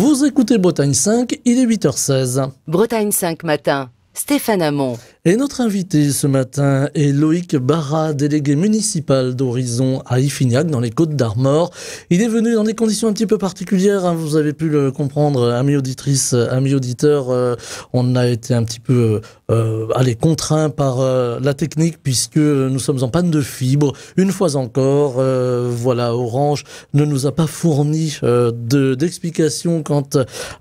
Vous écoutez Bretagne 5, il est 8h16. Bretagne 5 matin, Stéphane Hamon. Et notre invité ce matin est Loïc Barra, délégué municipal d'Horizon à Iffignac, dans les Côtes-d'Armor. Il est venu dans des conditions un petit peu particulières, hein, vous avez pu le comprendre, amis auditrices, amis auditeurs. On a été un petit peu contraints par la technique, puisque nous sommes en panne de fibre. Une fois encore, Orange ne nous a pas fourni d'explications quant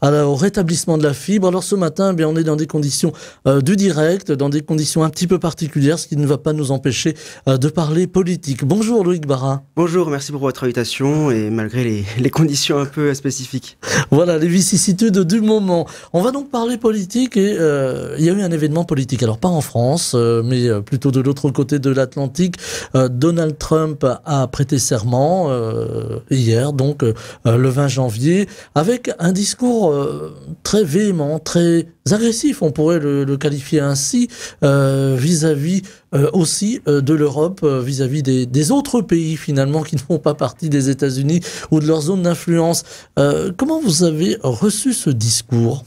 au rétablissement de la fibre. Alors ce matin, on est dans des conditions du direct, dans des conditions un petit peu particulières, ce qui ne va pas nous empêcher de parler politique. Bonjour Loïc Barra. Bonjour, merci pour votre invitation et malgré les conditions un peu spécifiques. Voilà, les vicissitudes du moment. On va donc parler politique et il y a eu un événement politique. Alors pas en France, mais plutôt de l'autre côté de l'Atlantique. Donald Trump a prêté serment hier, donc le 20 janvier, avec un discours très véhément, très agressif, on pourrait le qualifier ainsi, vis-à-vis aussi de l'Europe, vis-à-vis des autres pays finalement qui ne font pas partie des États-Unis ou de leur zone d'influence. Comment vous avez reçu ce discours ?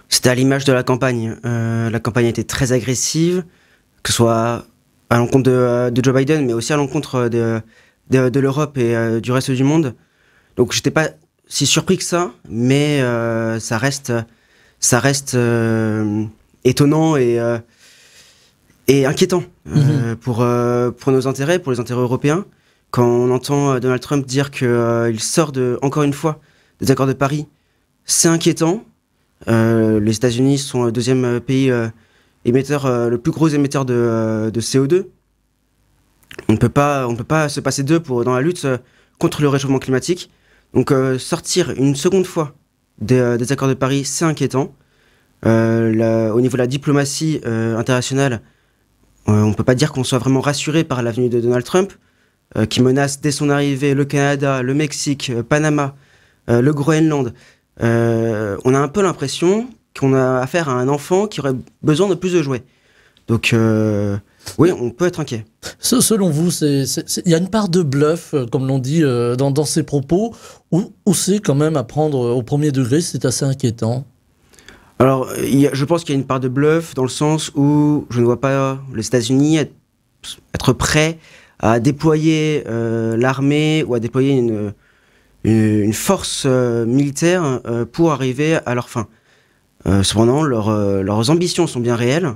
C'était à l'image de la campagne. La campagne était très agressive, que ce soit à l'encontre de Joe Biden, mais aussi à l'encontre de l'Europe et du reste du monde. Donc j'étais pas si surpris que ça, mais ça reste étonnant et inquiétant pour nos intérêts, pour les intérêts européens. Quand on entend Donald Trump dire qu'il sort encore une fois des accords de Paris, c'est inquiétant. Les États-Unis sont le deuxième pays émetteur, le plus gros émetteur de CO2. On ne peut pas se passer d'eux dans la lutte contre le réchauffement climatique. Donc sortir une seconde fois des accords de Paris, c'est inquiétant. Au niveau de la diplomatie internationale, on ne peut pas dire qu'on soit vraiment rassuré par la venue de Donald Trump, qui menace dès son arrivée le Canada, le Mexique, Panama, le Groenland. On a un peu l'impression qu'on a affaire à un enfant qui aurait besoin de plus de jouets. Donc oui, on peut être inquiet. Selon vous, il y a une part de bluff, comme l'on dit dans ces propos, ou c'est quand même à prendre au premier degré, c'est assez inquiétant? Alors, je pense qu'il y a une part de bluff dans le sens où je ne vois pas les États-Unis être prêts à déployer l'armée ou à déployer une force militaire pour arriver à leur fin. Cependant, leurs ambitions sont bien réelles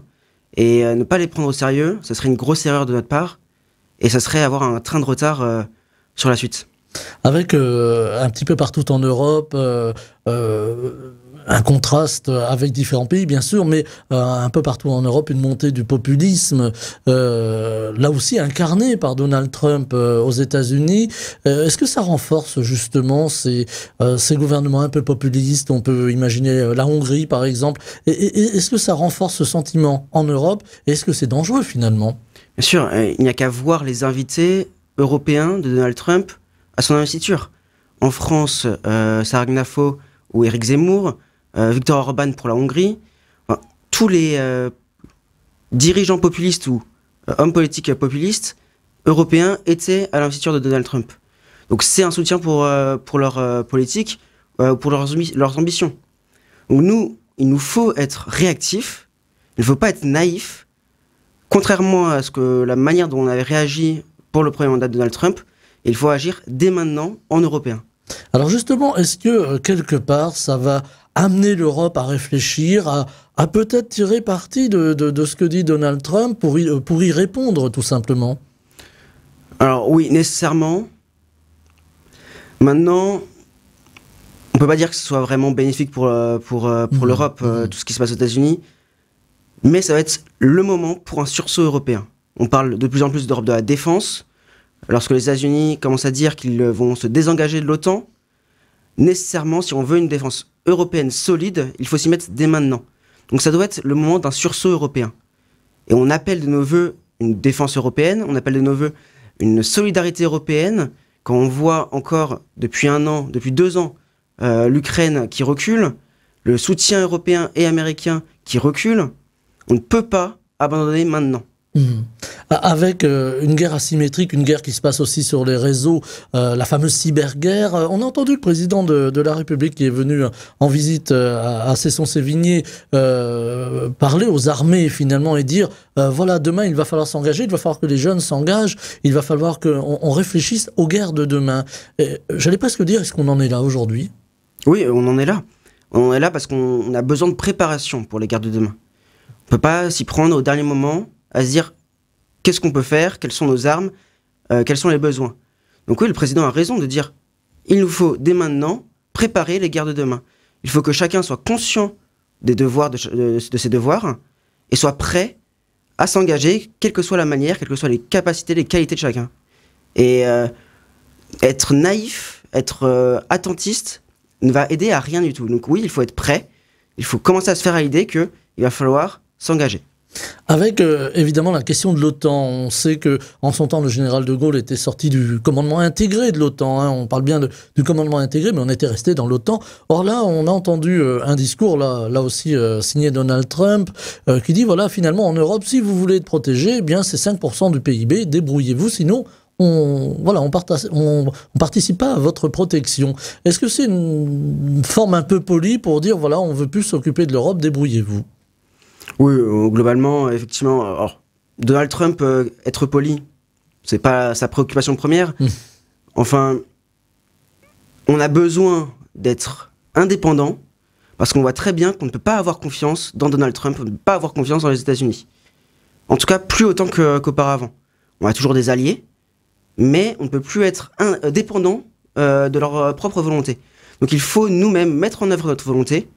et ne pas les prendre au sérieux, ce serait une grosse erreur de notre part et ça serait avoir un train de retard sur la suite. Avec un petit peu partout en Europe, un contraste avec différents pays, bien sûr, mais un peu partout en Europe, une montée du populisme, là aussi incarné par Donald Trump aux États-Unis. Est-ce que ça renforce justement ces gouvernements un peu populistes? On peut imaginer la Hongrie, par exemple. Et est-ce que ça renforce ce sentiment en Europe? Et est-ce que c'est dangereux, finalement? Bien sûr, il n'y a qu'à voir les invités européens de Donald Trump à son investiture. En France, Sarah Gnafo ou Éric Zemmour, Viktor Orban pour la Hongrie, enfin, tous les dirigeants populistes ou hommes politiques populistes européens étaient à l'investiture de Donald Trump. Donc c'est un soutien pour leur politique, pour leurs ambitions. Donc il nous faut être réactifs, il ne faut pas être naïf. Contrairement à la manière dont on avait réagi pour le premier mandat de Donald Trump, il faut agir dès maintenant en européen. Alors justement, est-ce que quelque part ça va amener l'Europe à réfléchir, à peut-être tirer parti de ce que dit Donald Trump pour y répondre tout simplement? Alors oui, nécessairement. Maintenant, on peut pas dire que ce soit vraiment bénéfique pour l'Europe, tout ce qui se passe aux États-Unis, mais ça va être le moment pour un sursaut européen. On parle de plus en plus d'Europe de la défense. Lorsque les États-Unis commencent à dire qu'ils vont se désengager de l'OTAN, nécessairement, si on veut une défense européenne solide, il faut s'y mettre dès maintenant. Donc ça doit être le moment d'un sursaut européen. Et on appelle de nos voeux une défense européenne, on appelle de nos voeux une solidarité européenne. Quand on voit encore depuis 1 an, depuis 2 ans, l'Ukraine qui recule, le soutien européen et américain qui recule, on ne peut pas abandonner maintenant. Avec une guerre asymétrique, une guerre qui se passe aussi sur les réseaux, la fameuse cyberguerre. On a entendu le président de la République qui est venu en visite à Cesson-Sévigné parler aux armées finalement et dire voilà, demain il va falloir s'engager, il va falloir que les jeunes s'engagent, il va falloir qu'on réfléchisse aux guerres de demain. J'allais presque dire, est-ce qu'on en est là aujourd'hui? Oui, on en est là. On en est là parce qu'on a besoin de préparation pour les guerres de demain. On ne peut pas s'y prendre au dernier moment à se dire qu'est-ce qu'on peut faire, quelles sont nos armes, quels sont les besoins. Donc oui, le président a raison de dire il nous faut dès maintenant préparer les guerres de demain. Il faut que chacun soit conscient des devoirs de ses devoirs et soit prêt à s'engager, quelle que soit la manière, quelles que soient les capacités, les qualités de chacun. Et être naïf, être attentiste ne va aider à rien du tout. Donc oui, il faut être prêt, il faut commencer à se faire à l'idée qu'il va falloir s'engager. Avec évidemment la question de l'OTAN, on sait que en son temps le général de Gaulle était sorti du commandement intégré de l'OTAN. On parle bien du commandement intégré, mais on était resté dans l'OTAN. Or là, on a entendu un discours là aussi signé Donald Trump qui dit voilà, finalement en Europe, si vous voulez être protégé, eh bien c'est 5% du PIB, débrouillez-vous, sinon on participe pas à votre protection. Est-ce que c'est une forme un peu polie pour dire voilà, on veut plus s'occuper de l'Europe, débrouillez-vous? Oui, globalement, effectivement, alors, Donald Trump, être poli, c'est pas sa préoccupation première. Enfin, on a besoin d'être indépendant parce qu'on voit très bien qu'on ne peut pas avoir confiance dans Donald Trump, on ne peut pas avoir confiance dans les États-Unis. En tout cas, plus autant qu'auparavant. On a toujours des alliés, mais on ne peut plus être dépendant de leur propre volonté. Donc il faut nous-mêmes mettre en œuvre notre volonté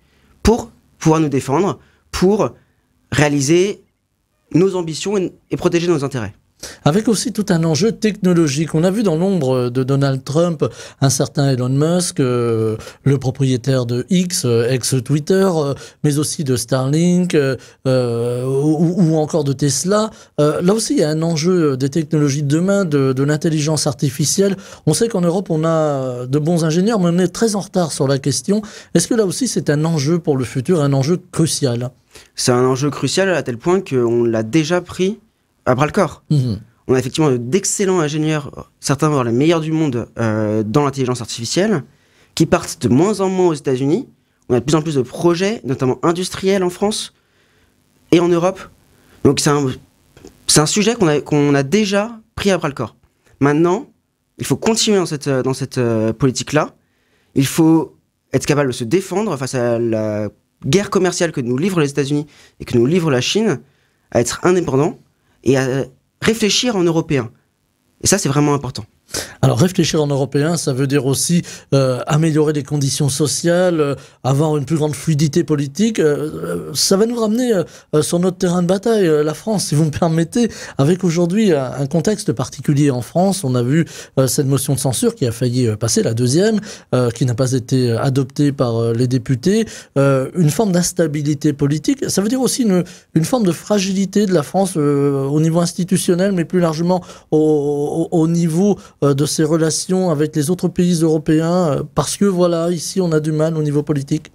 pour pouvoir nous défendre, pour réaliser nos ambitions et protéger nos intérêts. Avec aussi tout un enjeu technologique. On a vu dans l'ombre de Donald Trump un certain Elon Musk, le propriétaire de X, ex-Twitter, mais aussi de Starlink ou encore de Tesla. Là aussi, il y a un enjeu des technologies de demain, de l'intelligence artificielle. On sait qu'en Europe, on a de bons ingénieurs, mais on est très en retard sur la question. Est-ce que là aussi, c'est un enjeu pour le futur, un enjeu crucial? C'est un enjeu crucial à tel point qu'on l'a déjà pris à bras-le-corps. On a effectivement d'excellents ingénieurs, certains voire les meilleurs du monde dans l'intelligence artificielle, qui partent de moins en moins aux États-Unis. On a de plus en plus de projets, notamment industriels en France et en Europe. Donc c'est un sujet qu'on a déjà pris à bras-le-corps. Maintenant, il faut continuer dans cette politique-là. Il faut être capable de se défendre face à la guerre commerciale que nous livrent les États-Unis et que nous livre la Chine, à être indépendant et à réfléchir en européen. Et ça, c'est vraiment important. Alors réfléchir en européen, ça veut dire aussi améliorer les conditions sociales, avoir une plus grande fluidité politique. Ça va nous ramener sur notre terrain de bataille, la France, si vous me permettez, avec aujourd'hui un contexte particulier en France. On a vu cette motion de censure qui a failli passer, la deuxième, qui n'a pas été adoptée par les députés. Une forme d'instabilité politique. Ça veut dire aussi une forme de fragilité de la France au niveau institutionnel, mais plus largement au niveau de ses relations avec les autres pays européens, parce que voilà, ici on a du mal au niveau politique.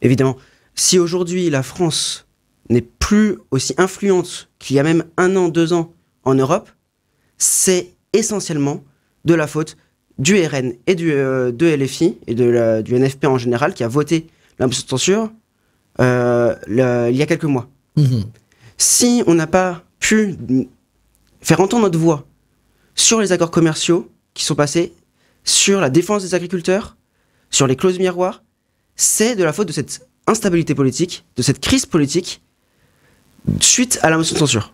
Évidemment, si aujourd'hui la France n'est plus aussi influente qu'il y a même 1 an, 2 ans en Europe, c'est essentiellement de la faute du RN et de LFI et du NFP en général qui a voté la motion de censure il y a quelques mois. Si on n'a pas pu faire entendre notre voix sur les accords commerciaux qui sont passés, sur la défense des agriculteurs, sur les clauses miroirs, c'est de la faute de cette instabilité politique, de cette crise politique, suite à la motion de censure.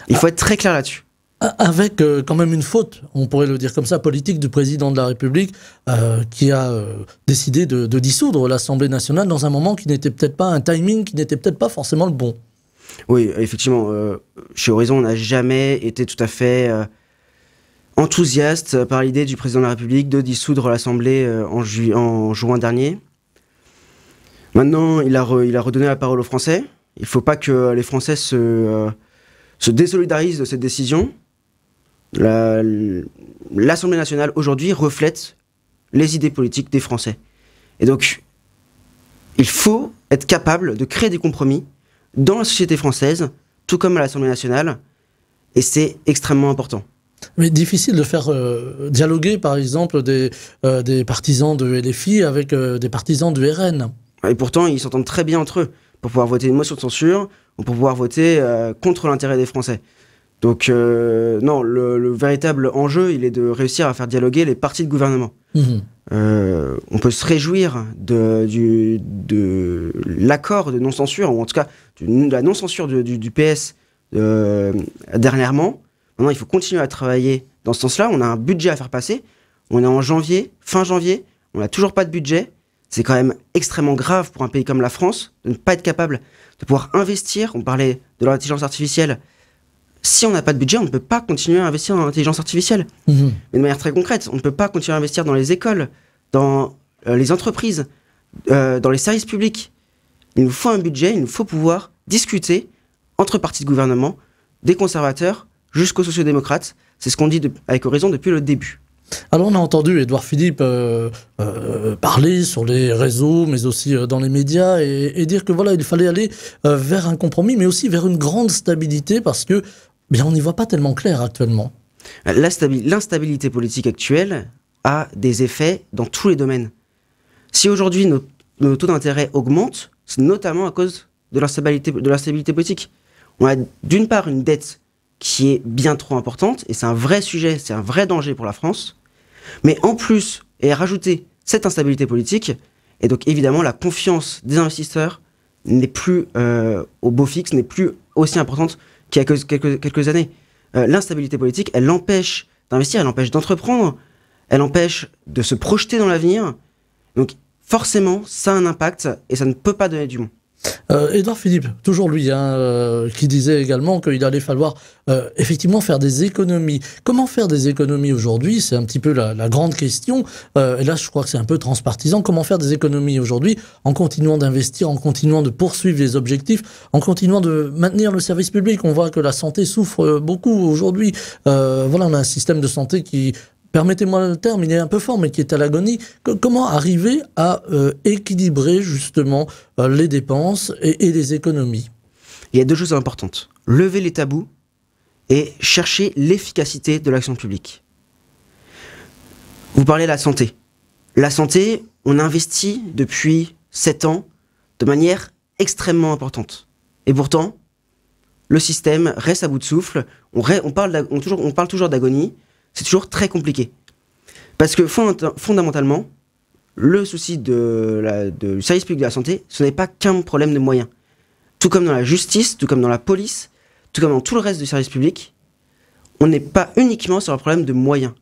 Il faut être très clair là-dessus. Avec quand même une faute, on pourrait le dire comme ça, politique du président de la République qui a décidé de dissoudre l'Assemblée nationale dans un moment qui n'était peut-être pas, un timing qui n'était peut-être pas forcément le bon. Oui, effectivement, chez Horizon, on n'a jamais été tout à fait enthousiaste par l'idée du président de la République de dissoudre l'Assemblée en juin dernier. Maintenant, il a redonné la parole aux Français. Il ne faut pas que les Français se désolidarisent de cette décision. L'Assemblée nationale, aujourd'hui, reflète les idées politiques des Français. Et donc, il faut être capable de créer des compromis dans la société française, tout comme à l'Assemblée nationale, Et c'est extrêmement important. Mais difficile de faire dialoguer, par exemple, des partisans de LFI avec des partisans du RN. Et pourtant, ils s'entendent très bien entre eux pour pouvoir voter une motion de censure ou pour pouvoir voter contre l'intérêt des Français. Donc, non, le véritable enjeu, il est de réussir à faire dialoguer les partis de gouvernement. On peut se réjouir de l'accord de non-censure, ou en tout cas de la non-censure du PS dernièrement. Maintenant, il faut continuer à travailler dans ce sens-là. On a un budget à faire passer. On est en janvier, fin janvier. On n'a toujours pas de budget. C'est quand même extrêmement grave pour un pays comme la France de ne pas être capable de pouvoir investir. On parlait de l'intelligence artificielle. Si on n'a pas de budget, on ne peut pas continuer à investir dans l'intelligence artificielle. Mais de manière très concrète, on ne peut pas continuer à investir dans les écoles, dans les entreprises, dans les services publics. Il nous faut un budget, il nous faut pouvoir discuter entre partis de gouvernement, des conservateurs jusqu'aux sociodémocrates. C'est ce qu'on dit avec Horizon depuis le début. Alors on a entendu Édouard Philippe parler sur les réseaux, mais aussi dans les médias, et dire que voilà, il fallait aller vers un compromis, mais aussi vers une grande stabilité, parce que bien, on n'y voit pas tellement clair actuellement. L'instabilité politique actuelle a des effets dans tous les domaines. Si aujourd'hui nos taux d'intérêt augmentent, c'est notamment à cause de l'instabilité politique. On a d'une part une dette qui est bien trop importante, et c'est un vrai sujet, c'est un vrai danger pour la France. Mais en plus, et à rajouter cette instabilité politique, et donc évidemment la confiance des investisseurs n'est plus au beau fixe, n'est plus aussi importante qu'il y a quelques années. L'instabilité politique, elle l'empêche d'investir, elle l'empêche d'entreprendre, elle empêche de se projeter dans l'avenir. Donc forcément, ça a un impact et ça ne peut pas donner du bon. Édouard Philippe, toujours lui, qui disait également qu'il allait falloir effectivement faire des économies. Comment faire des économies aujourd'hui? C'est un petit peu la grande question. Et là, je crois que c'est un peu transpartisan. Comment faire des économies aujourd'hui en continuant d'investir, en continuant de poursuivre les objectifs, en continuant de maintenir le service public? On voit que la santé souffre beaucoup aujourd'hui. Voilà, on a un système de santé qui... Permettez-moi le terme, il est un peu fort, mais qui est à l'agonie. Comment arriver à équilibrer justement les dépenses et les économies? Il y a deux choses importantes. Lever les tabous et chercher l'efficacité de l'action publique. Vous parlez de la santé. La santé, on investit depuis 7 ans de manière extrêmement importante. Et pourtant, le système reste à bout de souffle. On parle toujours d'agonie. C'est toujours très compliqué. Parce que fondamentalement, le souci du service public de la santé, ce n'est pas qu'un problème de moyens. Tout comme dans la justice, tout comme dans la police, tout comme dans tout le reste du service public, on n'est pas uniquement sur un problème de moyens.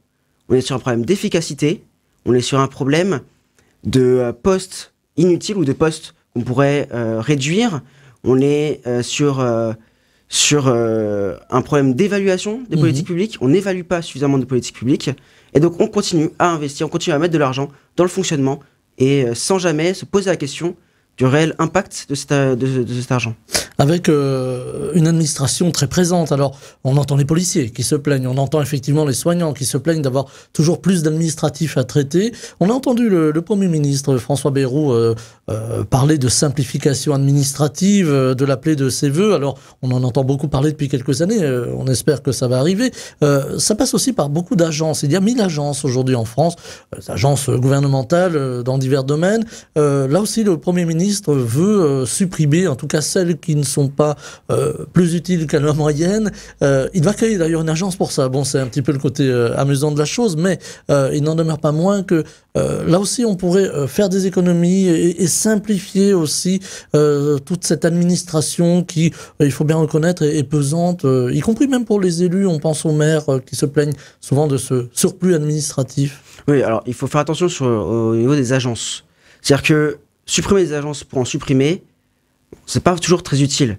On est sur un problème d'efficacité, on est sur un problème de postes inutiles ou de postes qu'on pourrait réduire. On est sur un problème d'évaluation des politiques publiques. On n'évalue pas suffisamment de politiques publiques. Et donc, on continue à investir, on continue à mettre de l'argent dans le fonctionnement et sans jamais se poser la question du réel impact de cet argent. Avec une administration très présente. Alors, on entend les policiers qui se plaignent, on entend effectivement les soignants qui se plaignent d'avoir toujours plus d'administratifs à traiter. On a entendu le Premier ministre François Bayrou parler de simplification administrative, de l'appeler de ses voeux. Alors, on en entend beaucoup parler depuis quelques années, on espère que ça va arriver. Ça passe aussi par beaucoup d'agences. Il y a 1000 agences aujourd'hui en France, agences gouvernementales dans divers domaines. Là aussi, le Premier ministre veut supprimer, en tout cas celles qui ne sont pas plus utiles qu'à la moyenne. Il va créer d'ailleurs une agence pour ça. Bon, c'est un petit peu le côté amusant de la chose, mais il n'en demeure pas moins que là aussi on pourrait faire des économies et simplifier aussi toute cette administration qui, il faut bien reconnaître, est pesante, y compris même pour les élus. On pense aux maires qui se plaignent souvent de ce surplus administratif. Oui, alors il faut faire attention au niveau des agences. C'est-à-dire que supprimer des agences pour en supprimer, c'est pas toujours très utile.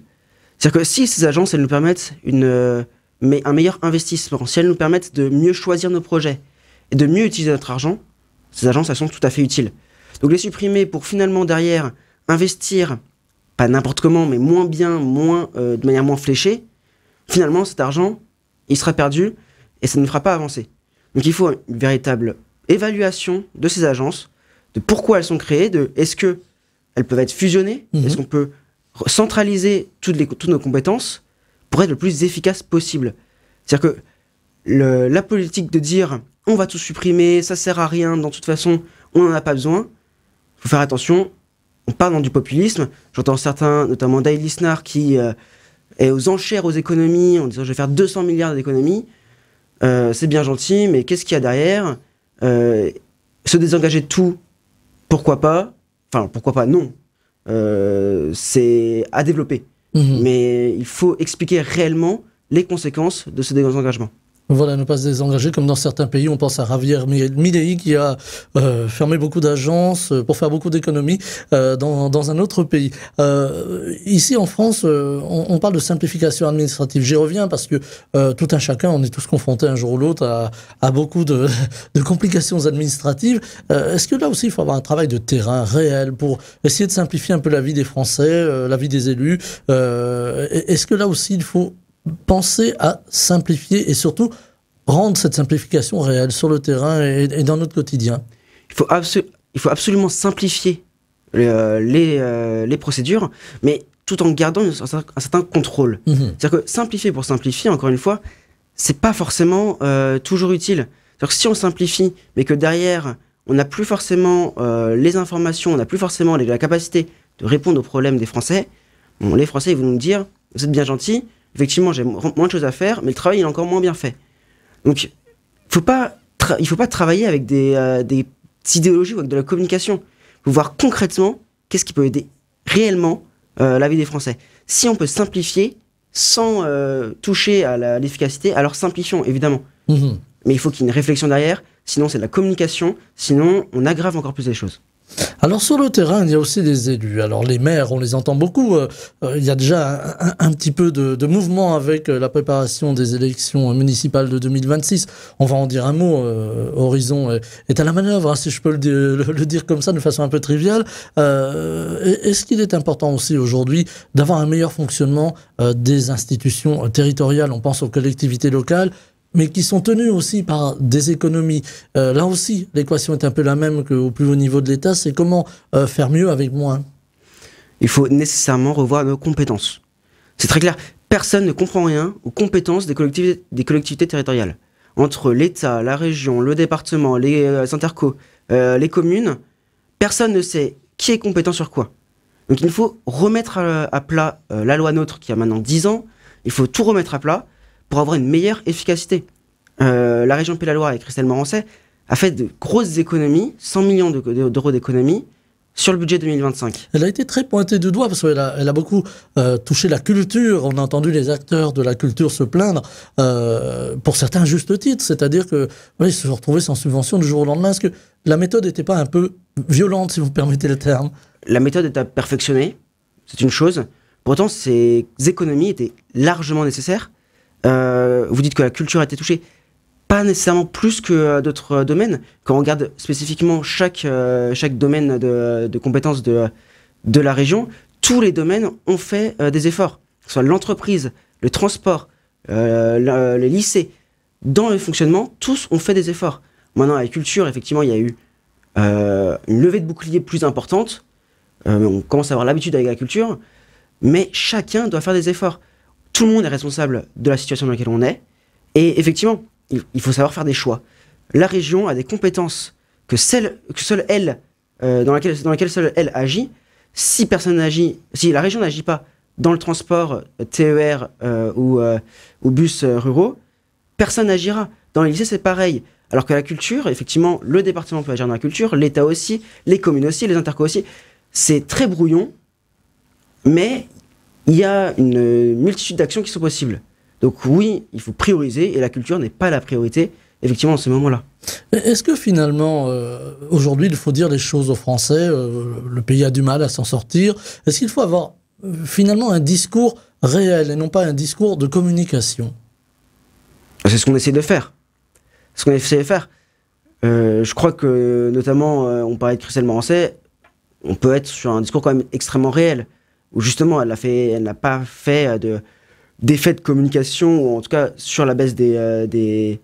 C'est-à-dire que si ces agences, elles nous permettent un meilleur investissement, si elles nous permettent de mieux choisir nos projets et de mieux utiliser notre argent, ces agences, elles sont tout à fait utiles. Donc les supprimer pour finalement derrière investir, pas n'importe comment, mais moins bien, de manière moins fléchée, finalement cet argent, il sera perdu et ça ne nous fera pas avancer. Donc il faut une véritable évaluation de ces agences, de pourquoi elles sont créées, de est-ce qu'elles peuvent être fusionnées, est-ce qu'on peut centraliser toutes nos compétences pour être le plus efficace possible. C'est-à-dire que la politique de dire on va tout supprimer, ça sert à rien, de toute façon, on n'en a pas besoin, il faut faire attention, on part dans du populisme. J'entends certains, notamment Dave Lisnard, qui est aux enchères aux économies, en disant je vais faire 200 milliards d'économies. C'est bien gentil, mais qu'est-ce qu'il y a derrière? Se désengager de tout, pourquoi pas? Enfin, pourquoi pas? Non. C'est à développer. Mais il faut expliquer réellement les conséquences de ce désengagement. Voilà, ne pas se désengager comme dans certains pays. On pense à Javier Milei qui a fermé beaucoup d'agences pour faire beaucoup d'économies dans un autre pays. Ici en France, on parle de simplification administrative. J'y reviens parce que tout un chacun, on est tous confrontés un jour ou l'autre à beaucoup de complications administratives. Est-ce que là aussi il faut avoir un travail de terrain réel pour essayer de simplifier un peu la vie des Français, la vie des élus? Est-ce que là aussi il faut penser à simplifier et surtout rendre cette simplification réelle sur le terrain et dans notre quotidien? Il faut absolument simplifier les procédures, mais tout en gardant un certain contrôle. C'est-à-dire que simplifier pour simplifier, encore une fois, c'est pas forcément toujours utile. C'est-à-dire que si on simplifie, mais que derrière, on n'a plus forcément les informations, on n'a plus forcément la capacité de répondre aux problèmes des Français, bon, les Français ils vont nous dire, vous êtes bien gentils, effectivement, j'ai moins de choses à faire, mais le travail il est encore moins bien fait. Donc, il faut pas travailler avec des idéologies ou avec de la communication. Il faut voir concrètement qu'est-ce qui peut aider réellement la vie des Français. Si on peut simplifier sans toucher à l'efficacité, alors simplifions, évidemment. Mais il faut qu'il y ait une réflexion derrière, sinon c'est de la communication, sinon on aggrave encore plus les choses. Alors sur le terrain, il y a aussi les élus. Alors les maires, on les entend beaucoup. Il y a déjà un petit peu de mouvement avec la préparation des élections municipales de 2026. On va en dire un mot. Horizon est à la manœuvre, hein, si je peux le dire comme ça, de façon un peu triviale. Est-ce qu'il est important aussi aujourd'hui d'avoir un meilleur fonctionnement des institutions territoriales? On pense aux collectivités locales, mais qui sont tenus aussi par des économies. Là aussi, l'équation est un peu la même qu'au plus haut niveau de l'État, c'est comment faire mieux avec moins. Il faut nécessairement revoir nos compétences. C'est très clair, personne ne comprend rien aux compétences des collectivités territoriales. Entre l'État, la région, le département, les intercos, les communes, personne ne sait qui est compétent sur quoi. Donc il faut remettre à plat la loi NOTRe qui a maintenant 10 ans, il faut tout remettre à plat pour avoir une meilleure efficacité. La région Pays de la Loire, avec Christelle Morançais, a fait de grosses économies, 100 millions d'euros d'économies, sur le budget 2025. Elle a été très pointée du doigt parce qu'elle a beaucoup touché la culture. On a entendu les acteurs de la culture se plaindre, pour certains juste titres, c'est-à-dire que ils se sont retrouvés sans subvention du jour au lendemain. Est-ce que la méthode n'était pas un peu violente, si vous me permettez le terme? La méthode est à perfectionner, c'est une chose. Pourtant, ces économies étaient largement nécessaires. Vous dites que la culture a été touchée, pas nécessairement plus que d'autres domaines. Quand on regarde spécifiquement chaque domaine de compétences de la région, tous les domaines ont fait des efforts. Que ce soit l'entreprise, le transport, les lycées, dans le fonctionnement, tous ont fait des efforts. Maintenant, à la culture, effectivement, il y a eu une levée de bouclier plus importante. On commence à avoir l'habitude avec la culture, mais chacun doit faire des efforts. Tout le monde est responsable de la situation dans laquelle on est. Et effectivement, il faut savoir faire des choix. La région a des compétences que seule elle, dans laquelle seule elle agit. Si la région n'agit pas dans le transport TER ou bus ruraux, personne n'agira. Dans les lycées, c'est pareil. Alors que la culture, effectivement, le département peut agir dans la culture, l'État aussi, les communes aussi, les intercos aussi. C'est très brouillon, mais il y a une multitude d'actions qui sont possibles. Donc oui, il faut prioriser, et la culture n'est pas la priorité, effectivement, en ce moment-là. Est-ce que finalement, aujourd'hui, il faut dire les choses aux Français, le pays a du mal à s'en sortir? Est-ce qu'il faut avoir finalement un discours réel et non pas un discours de communication? C'est ce qu'on essaie de faire. Je crois que, notamment, on parlait de Christelle Morançais, on peut être sur un discours quand même extrêmement réel, où justement elle n'a pas fait d'effet de communication, ou en tout cas sur la baisse des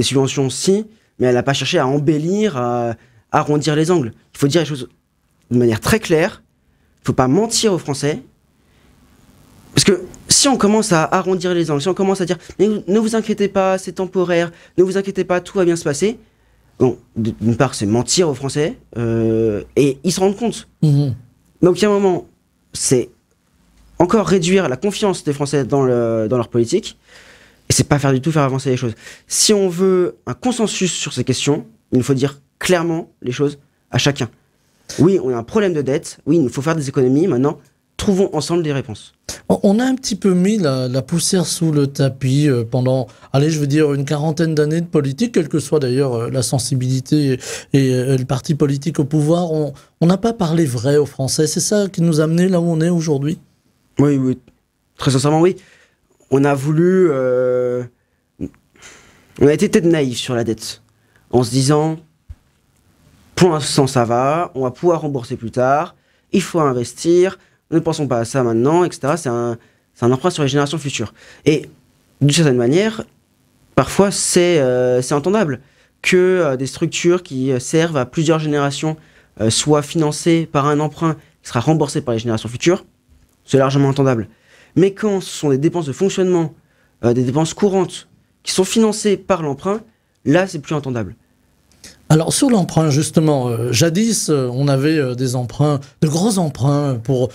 subventions, si, mais elle n'a pas cherché à embellir, à arrondir les angles. Il faut dire les choses de manière très claire, il ne faut pas mentir aux Français, Parce que si on commence à arrondir les angles, si on commence à dire mais ne vous inquiétez pas, c'est temporaire, ne vous inquiétez pas, tout va bien se passer. Bon, d'une part, c'est mentir aux Français et ils se rendent compte. Donc, il y a un moment, c'est encore réduire la confiance des Français dans leur politique et c'est pas du tout faire avancer les choses. Si on veut un consensus sur ces questions, il faut dire clairement les choses à chacun. Oui, on a un problème de dette. Oui, il faut faire des économies. Maintenant, trouvons ensemble des réponses. On a un petit peu mis la poussière sous le tapis pendant, allez, je veux dire, une quarantaine d'années de politique, quelle que soit d'ailleurs la sensibilité et le parti politique au pouvoir. On n'a pas parlé vrai aux Français. C'est ça qui nous a amené là où on est aujourd'hui? Oui, oui. Très sincèrement, oui. On a voulu... On a été peut-être naïfs sur la dette. En se disant, pour l'instant ça va, on va pouvoir rembourser plus tard, il faut investir, ne pensons pas à ça maintenant, etc. C'est un emprunt sur les générations futures. Et d'une certaine manière, parfois c'est entendable que des structures qui servent à plusieurs générations soient financées par un emprunt qui sera remboursé par les générations futures. C'est largement entendable. Mais quand ce sont des dépenses de fonctionnement, des dépenses courantes qui sont financées par l'emprunt, là c'est plus entendable. Alors sur l'emprunt justement, jadis on avait des emprunts, de gros emprunts pour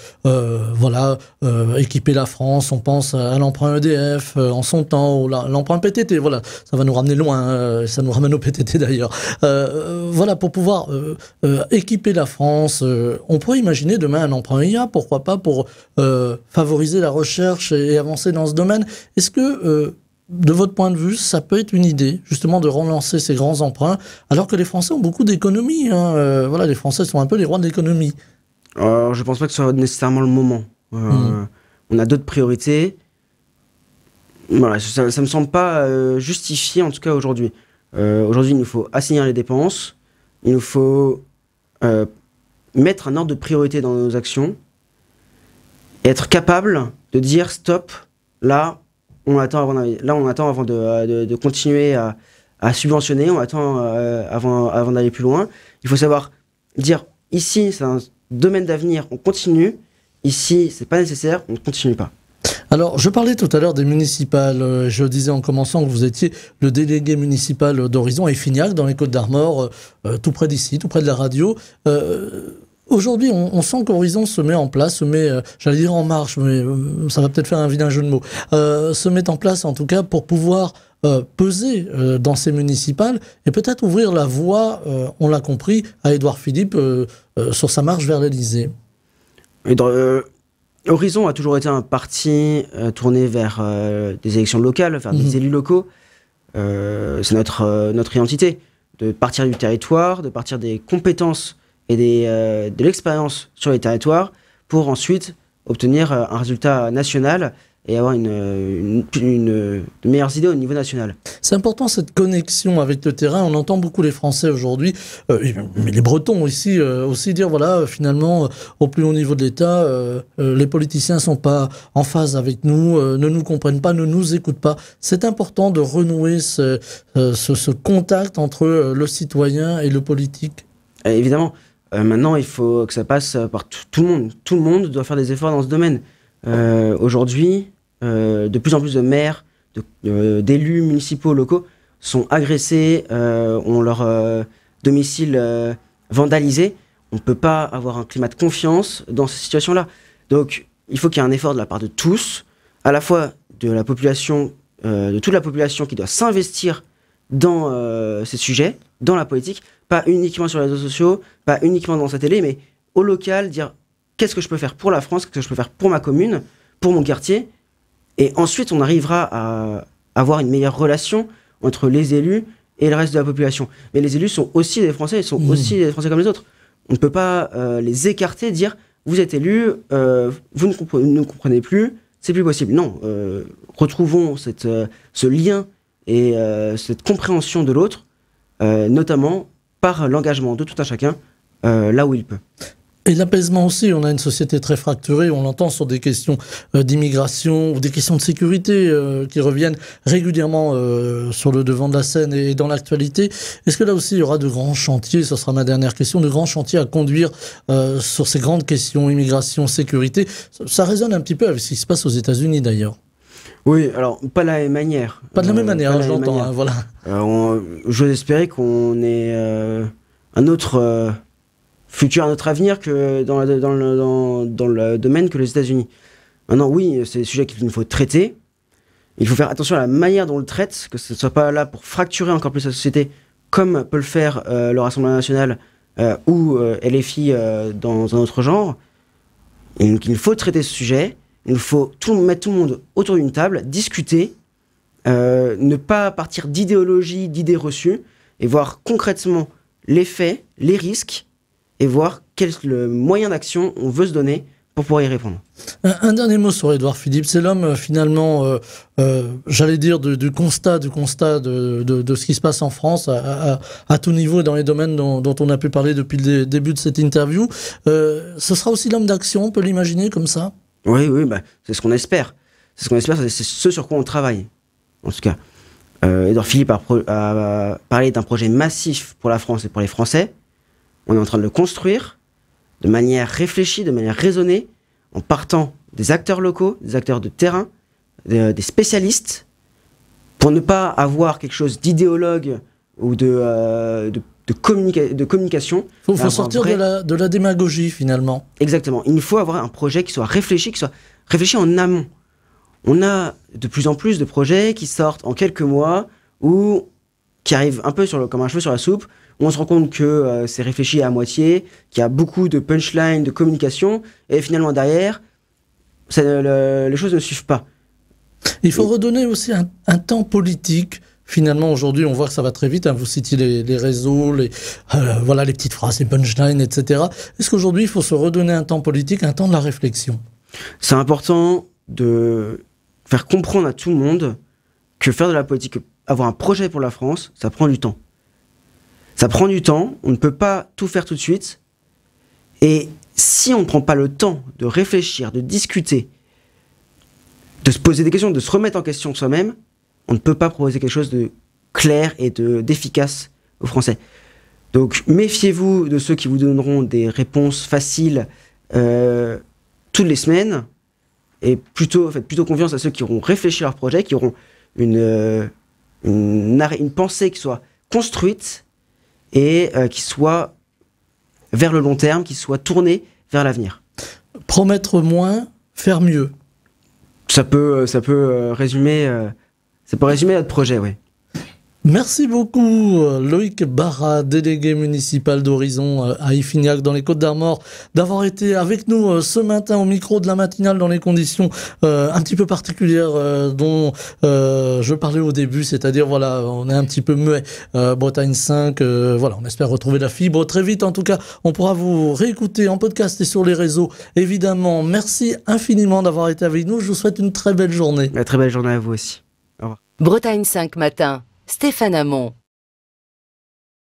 équiper la France. On pense à l'emprunt EDF en son temps, ou l'emprunt PTT. Voilà, ça va nous ramener loin, ça nous ramène au PTT d'ailleurs. Voilà, pour pouvoir équiper la France, on pourrait imaginer demain un emprunt IA, pourquoi pas, pour favoriser la recherche et avancer dans ce domaine. Est-ce que de votre point de vue, ça peut être une idée, justement, de relancer ces grands emprunts, alors que les Français ont beaucoup d'économies. Voilà, les Français sont un peu les rois de l'économie. Alors, je pense pas que ce soit nécessairement le moment. On a d'autres priorités. Voilà, ça me semble pas justifié, en tout cas aujourd'hui. Aujourd'hui, il nous faut assainir les dépenses. Il nous faut mettre un ordre de priorité dans nos actions. Et être capable de dire stop, là... on attend avant de continuer à subventionner, on attend avant d'aller plus loin. Il faut savoir dire, ici, c'est un domaine d'avenir, on continue. Ici, c'est pas nécessaire, on ne continue pas. Alors, je parlais tout à l'heure des municipales. Je disais en commençant que vous étiez le délégué municipal d'Horizon à Iffignac, dans les Côtes-d'Armor, tout près d'ici, tout près de la radio. Aujourd'hui, on sent qu'Horizon se met en place, j'allais dire en marche, mais ça va peut-être faire un vilain jeu de mots, se met en place en tout cas pour pouvoir peser dans ces municipales et peut-être ouvrir la voie, on l'a compris, à Édouard Philippe sur sa marche vers l'Élysée. Horizon a toujours été un parti tourné vers des élections locales, vers des élus locaux. C'est notre identité, de partir du territoire, de partir des compétences et de l'expérience sur les territoires pour ensuite obtenir un résultat national et avoir de meilleures idées au niveau national. C'est important cette connexion avec le terrain. On entend beaucoup les Français aujourd'hui, mais les Bretons ici aussi dire voilà, finalement, au plus haut niveau de l'État, les politiciens sont pas en phase avec nous, ne nous comprennent pas, ne nous écoutent pas. C'est important de renouer ce contact entre le citoyen et le politique. Évidemment. Maintenant, il faut que ça passe par tout le monde. Tout le monde doit faire des efforts dans ce domaine. Aujourd'hui, de plus en plus de maires, d'élus municipaux locaux sont agressés, ont leur domicile vandalisé. On ne peut pas avoir un climat de confiance dans ces situations-là. Donc, il faut qu'il y ait un effort de la part de tous, à la fois de la population, de toute la population qui doit s'investir dans ces sujets, dans la politique, pas uniquement sur les réseaux sociaux, pas uniquement dans sa télé, mais au local, dire qu'est-ce que je peux faire pour la France, qu'est-ce que je peux faire pour ma commune, pour mon quartier. Et ensuite, on arrivera à avoir une meilleure relation entre les élus et le reste de la population. Mais les élus sont aussi des Français, ils sont aussi des Français comme les autres. On ne peut pas les écarter, dire vous êtes élus, vous ne comprenez plus, c'est plus possible. Non, retrouvons ce lien et cette compréhension de l'autre, notamment par l'engagement de tout un chacun, là où il peut. Et l'apaisement aussi, on a une société très fracturée, on l'entend sur des questions d'immigration ou des questions de sécurité qui reviennent régulièrement sur le devant de la scène et dans l'actualité. Est-ce que là aussi il y aura de grands chantiers, ce sera ma dernière question, de grands chantiers à conduire sur ces grandes questions, immigration, sécurité? Ça résonne un petit peu avec ce qui se passe aux États-Unis d'ailleurs. Oui, alors pas de la même manière. Pas de la même manière, je l'entends, hein, voilà. J'ose espérer qu'on ait un autre futur, un autre avenir que dans le domaine que les États-Unis. Maintenant, oui, c'est des sujets qu'il nous faut traiter. Il faut faire attention à la manière dont on le traite, que ce ne soit pas là pour fracturer encore plus la société, comme peut le faire le Rassemblement national ou LFI dans un autre genre. Et donc, il faut traiter ce sujet. Il faut mettre tout le monde autour d'une table, discuter, ne pas partir d'idéologie, d'idées reçues, et voir concrètement les faits, les risques, et voir quel moyen d'action on veut se donner pour pouvoir y répondre. Un dernier mot sur Édouard Philippe. C'est l'homme finalement, j'allais dire, du constat de ce qui se passe en France à tout niveau dans les domaines dont on a pu parler depuis le début de cette interview. Ce sera aussi l'homme d'action, on peut l'imaginer comme ça? Oui, c'est ce qu'on espère. C'est ce qu'on espère, c'est ce sur quoi on travaille. En tout cas, Édouard Philippe a parlé d'un projet massif pour la France et pour les Français. On est en train de le construire de manière réfléchie, de manière raisonnée, en partant des acteurs locaux, des acteurs de terrain, des spécialistes, pour ne pas avoir quelque chose d'idéologue ou de communication. Il faut sortir de la démagogie, finalement. Exactement. Il faut avoir un projet qui soit réfléchi en amont. On a de plus en plus de projets qui sortent en quelques mois ou qui arrivent un peu comme un cheveu sur la soupe, où on se rend compte que c'est réfléchi à moitié, qu'il y a beaucoup de punchlines, de communication, et finalement derrière, les choses ne suivent pas. Il faut redonner aussi un temps politique. Finalement, aujourd'hui, on voit que ça va très vite. Hein. Vous citiez les réseaux, les petites phrases, les punchlines, etc. Est-ce qu'aujourd'hui, il faut se redonner un temps politique, un temps de la réflexion? C'est important de faire comprendre à tout le monde que faire de la politique, avoir un projet pour la France, ça prend du temps. Ça prend du temps, on ne peut pas tout faire tout de suite. Et si on ne prend pas le temps de réfléchir, de discuter, de se poser des questions, de se remettre en question soi-même, on ne peut pas proposer quelque chose de clair et d'efficace aux Français. Donc méfiez-vous de ceux qui vous donneront des réponses faciles toutes les semaines, et faites plutôt confiance à ceux qui auront réfléchi à leur projet, qui auront une pensée qui soit construite et qui soit vers le long terme, qui soit tournée vers l'avenir. Promettre moins, faire mieux. Ça peut résumer notre projet, oui. Merci beaucoup Loïc Barra, délégué municipal d'Horizon à Iffignac dans les Côtes-d'Armor, d'avoir été avec nous ce matin au micro de la matinale dans les conditions un petit peu particulières dont je parlais au début, c'est-à-dire on est un petit peu muet. Bretagne 5, on espère retrouver la fibre très vite. En tout cas, on pourra vous réécouter en podcast et sur les réseaux. Évidemment, merci infiniment d'avoir été avec nous. Je vous souhaite une très belle journée. Une très belle journée à vous aussi. Au revoir. Bretagne 5 matin. Stéphane Hamon.